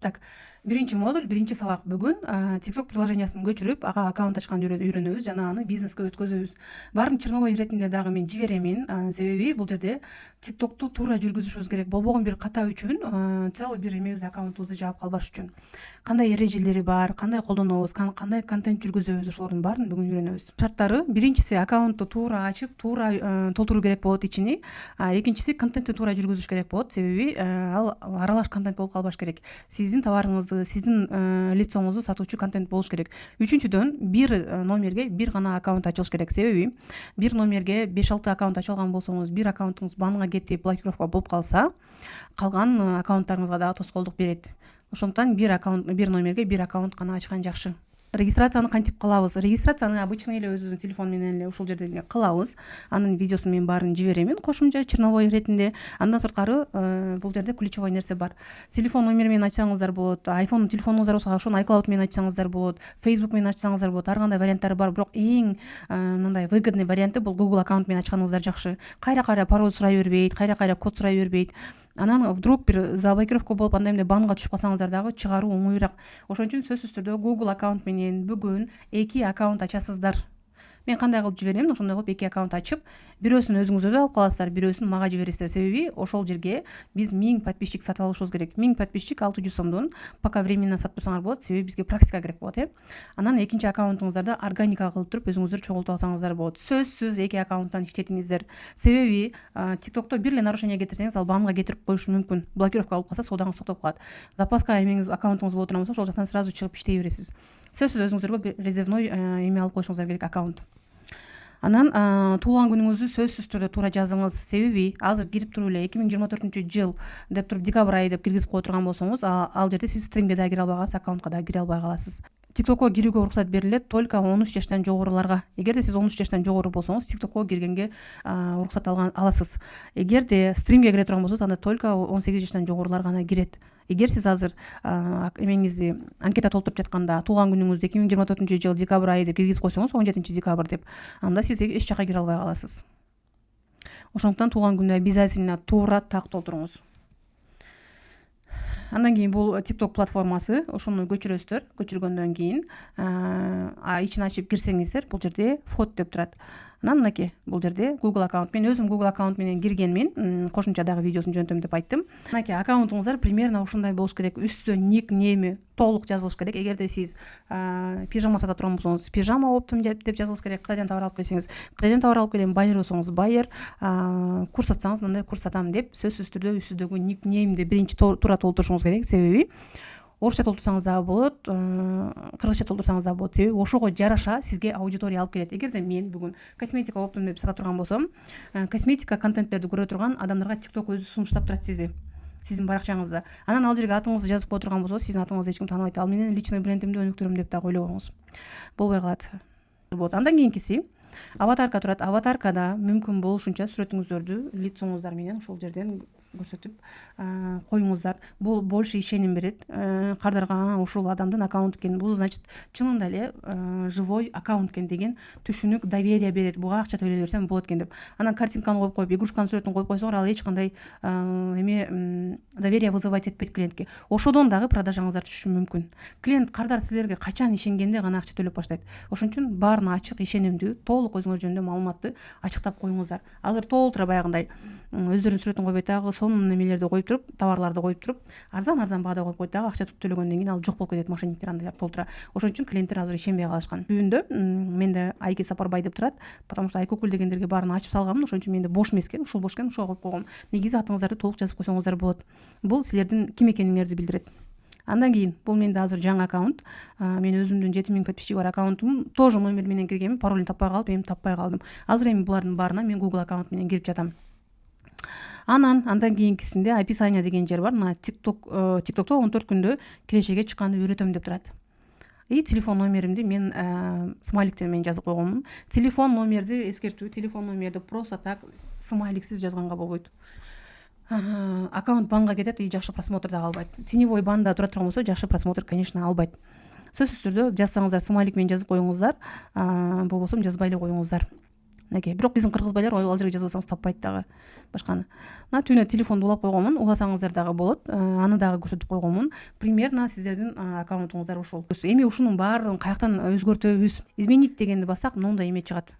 Так, биринчи модуль, биринчи сабак бүгүн TikTok приложениясын көчүрүп, ага аккаунт ачканды үйрөнөбүз жана аны бизнеске өткөзөбүз. Баарын черновой иретинде дагы мен жиберемин, себеби бул жерде TikToкту туура жүргүзүшүбүз керек. Болбогон бир ката үчүн целый бир эмебиз аккаунтубузду жаап калбаш үчүн кандай эрежелери бар, кандай колдонобуз, кандай контент жүргүзөбүз, ошолордун баарын бүгүн үйрөнөбүз. Шарттары: биринчиси аккаунтту туура ачып, туура толтуруу керек болот ичини. Экинчиси контентти туура жүргүзүш керек болот, себеби ал аралаш контент болуп калбаш керек. Сиздин товарыңызды, сиздин лицоңузду сатуучу контент болуш керек. Үчүнчүдөн, бир номерге бир гана аккаунт ачылыш керек, себеби бир номерге 5-6 аккаунт ачып алган болсоңуз, бир аккаунтуңуз банга кетип, блокировка болуп калса, калган аккаунттарыңызга дагы тоскоолдук берет. Ошондуктан бир номерге бир аккаунт гана ачкан жакшы. Регистрацияны кантип кылабыз? Регистрацияны обычный эле өзүбүздүн телефон менен эле ушул жерден эле кылабыз. Анын видеосун мен баарын жиберемин кошумча черновой иретинде. Андан сырткары бул жерде ключевой нерсе бар. Телефон номери менен ачсаңыздар болот, iPhone телефонуңуздар болсо ошону iCloud менен ачсаңыздар болот, Facebook менен ачсаңыздар болот. Ар кандай варианттары бар, бирок эң мындай выгодный варианты бул Google аккаунт менен ачканыңыздар жакшы. Кайра пароль сурай бербейт, кайра код сурай бербейт. Анан вдруг бир заблокировка болуп андай эмне банга түшүп калсаңыздар дагы чыгаруу оңоюраак. Ошон үчүн сөзсүз түрдө Google аккаунт менен бүгүн 2 аккаунт ачасыздар. Мен кандай кылып жиберем? Ошондой кылып 2 аккаунт ачып, бирөөсүн өзүңүздөр алып каласыздар, бирөөсүн мага жибересиздер. Себеби ошол жерге биз 1000 подписчик сатып алышыбыз керек. 1000 подписчик 600 сомдон пока временно сатып турсаңар болот, себеби бизге практика керек болот, Анан экинчи аккаунтуңуздарда органика кылып туруп өзүңүздөр чогултуп алсаңыздар болот. Сөзсүз 2 аккаунттан иштетиңиздер. Себеби TikTokто бир эле нарушение кетирсеңиз, ал банга кетирип коюшу мүмкүн. Блокировка алып калса, соодаңыз токтоп калат. Запаска эмеңиз, аккаунтуңуз боло турган болсо, ошол жактан сразу чыгып иштей бересиз. Сөзсүз өзүңүздөргө резервной эме алып коюшуңуздар керек, аккаунт. Анан туулган күнүңүздү сөзсүз түрдө туура жазыңыз. Себеби азыр кирип туруп эле 2024-жыл деп туруп декабрь айы деп киргизип кое турган болсоңуз, ал жерде сиз стримге да кире албай каласыз, аккаунтка да кире албай каласыз. TikTokко кирүүгө уруксат берилет только 13 жаштан жогоруларга. Эгерде сиз 13 жаштан жогору болсоңуз, TikTokко киргенге уруксат аласыз. Эгерде стримге кире турган болсоңуз, анда только 18 жаштан жогорулар гана кирет. Эгер сиз азыр эмеңизди анкета толтуруп жатканда туулган күнүңүздү 2024-жыл декабрь айы деп киргизип койсоңуз, 17 декабрь деп, анда сиз эч жака кире албай каласыз. Ошондуктан туулган күндү обязательно туура так толтуруңуз. Андан кийин бул TikTok платформасы, ошону көчүрөсүздөр. Көчүргөндөн кийин ичин ачып кирсеңиздер, бул жерде вход деп турат. Анан мынакей, бул жерде Google аккаунт. Мен өзүм Google аккаунт менен киргенмин. Кошумча дагы видеосун жөнөтөм деп айттым. Мынакей, аккаунтуңуздар примерно ушундай болуш керек. Үстүнө ник, неми толук жазылыш керек. Эгерде сиз пижама сата турган болсоңуз, пижама оптом деп жазылыш керек. Кытайдан товар алып келсеңиз, Кытайдан товар алып келем, байер болсоңуз, байер, курс сатсаңыз, мындай курс сатам деп сөзсүз түрдө үстүндөгү ник, немди биринчи туура толтурушуңуз керек. Себеби орусча толтурсаңыз дагы болот, кыргызча толтурсаңыз дагы болот. Себеби ошого жараша сизге аудитория алып келет. Эгерде мен бүгүн косметика оптом деп сата турган болсом, косметика контенттерди көрө турган адамдарга TikTok өзү сунуштап турат сиздин баракчаңызда. Анан ал жерге атыңызды жазып кое турган болсо, сиздин атыңызды эч ким тааныбайт. Ал менен личный брендимди өнүктүрөм деп дагы ойлобоңуз. Болбой калат. Андан кийинкиси аватарка турат. Аватаркада мүмкүн болушунча сүрөтүңүздөрдү лицоңуздар менен ушул жерден көрсөтүп коюңуздар. Бул больше ишеним берет кардарга, ушул адамдын аккаунт экен. Бул значит чынында эле живой аккаунт экен деген түшүнүк, доверие берет. Буга акча төлөй берсем болот экен деп. Анан картинканы коюп, игрушканын сүрөтүн коюп койсоңор, ал эч кандай доверие вызывать этпейт клиентке. Ошодон дагы продажаңыздар түшүшү мүмкүн. Клиент кардар силерге качан ишенгенде гана акча төлөп баштайт. Ошон үчүн баарына ачык, ишенимдүү, толук өзүңөр жөнүндө маалыматты ачыктап коюңуздар. Азыр толтура баягындай өздөрүнүн сүрөтүн койбойт, дагы сонун немелерди коюп туруп, товарларды коюп туруп, арзан баада коюп коет, дагы акча төлөгөндөн кийин ал жок болуп кетет, мошенниктер андайлар толтура. Ошон үчүн клиенттер азыр ишенбей калышкан. Түбүндө менде Айки Сапарбай деп турат, потому что Айкөкүл дегендерге баарын ачып салганмын. Ошон үчүн менде бош эмес экен, ушул бош экен, ушуга коюп койгом. Негизи атыңыздарды толук жазып койсоңуздар болот. Бул силердин ким экениңерди билдирет. Андан кийин бул менде азыр жаңы аккаунт. Мен өзүмдүн 7000 подписчиги бар аккаунтум, тоже номер менен киргенмин, паролун таппай калып, эми таппай калдым. Азыр эми булардын баарына мен Google аккаунт менен кирип жатам. Андан кийинкисинде описание деген жер бар. Мына TikTokто 14 күндө кирешеге чыкканды үйрөтөм деп турат. И телефон номеримди мен смайликтер менен жазып койгонмун. Телефон номерди эскертүү, телефон номерди просто так смайликсиз жазганга болбойт. Аккаунт банга кетет и жакшы просмотр дагы албайт. Теневой банда тура турган болсо жакшы просмотр, конечно, албайт. Сөзсүз түрдө жазсаңыздар смайлик менен жазып коюңуздар, болбосо жазбай эле коюңуздар. мынакей. Бирок биздин кыргызбайлар ал жерге жазбасаңыз таппайт дагы башканы. Мына түнү телефонду улап койгонмун, уласаңыздар дагы болот. Аны дагы көрсөтүп койгонмун. Примерно сиздердин аккаунтуңуздар ушул. Эми ушунун баарын каяктан өзгөртөбүз? Изменить дегенди бассак, мындай эме чыгат.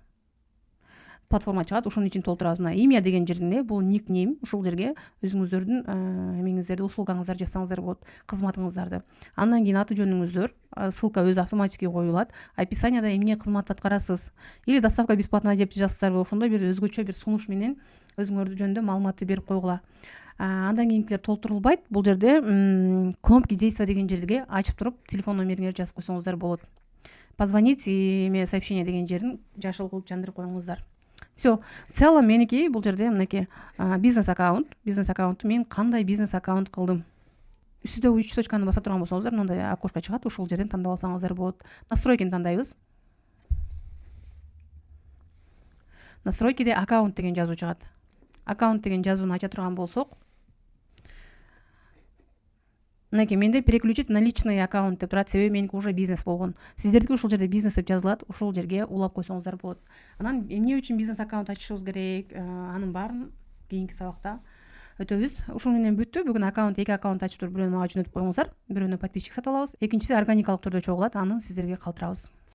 Платформа чыгат, ошонун ичин толтурабыз. Мына имя деген жеринде бул никнейм, ушул жерге өзүңүздөрдүн эмеңиздерди, услугаңыздарды жазсаңыздар болот, кызматыңыздарды. Андан кийин аты жөнүңүздөр, ссылка өзү автоматически коюлат. Описанияда эмне кызмат аткарасыз или доставка бесплатная деп жазасыздарбы, ошондой бир өзгөчө бир сунуш менен өзүңөрдү жөнүндө маалыматты берип койгула. Андан кийинкилер толтурулбайт. Бул жерде кнопки действия деген жерге ачып туруп телефон номериңерди жазып койсоңуздар болот. Позвонить эме сообщение деген жерин жашыл кылып жандырып коюңуздар. Все, в целом меники бул жерде мынакей бизнес аккаунтту мен кандай бизнес аккаунт кылдым. Үстүдөгү 3 точканы баса турган болсоңуздар, мындай окошко чыгат, ушул жерден тандап алсаңыздар болот. Настройкини тандайбыз. Настройкиде аккаунт деген жазуу чыгат. Аккаунт деген жазууну ача турган болсок, мынакей менде переключить на личный аккаунт деп турат, себеби меники уже бизнес болгон. Сиздердики ушул жерде бизнес деп жазылат, ушул жерге улап койсоңуздар болот. Анан эмне үчүн бизнес аккаунт ачышыбыз керек, анын баарын кийинки сабакта өтөбүз. Ушун менен бүттү. Бүгүн эки аккаунт ачып туруп, бирөөнү мага жөнөтүп коюңуздар. Бирөөнү подписчик сатып алабыз, экинчиси органикалык түрдө чогулат, аны сиздерге калтырабыз.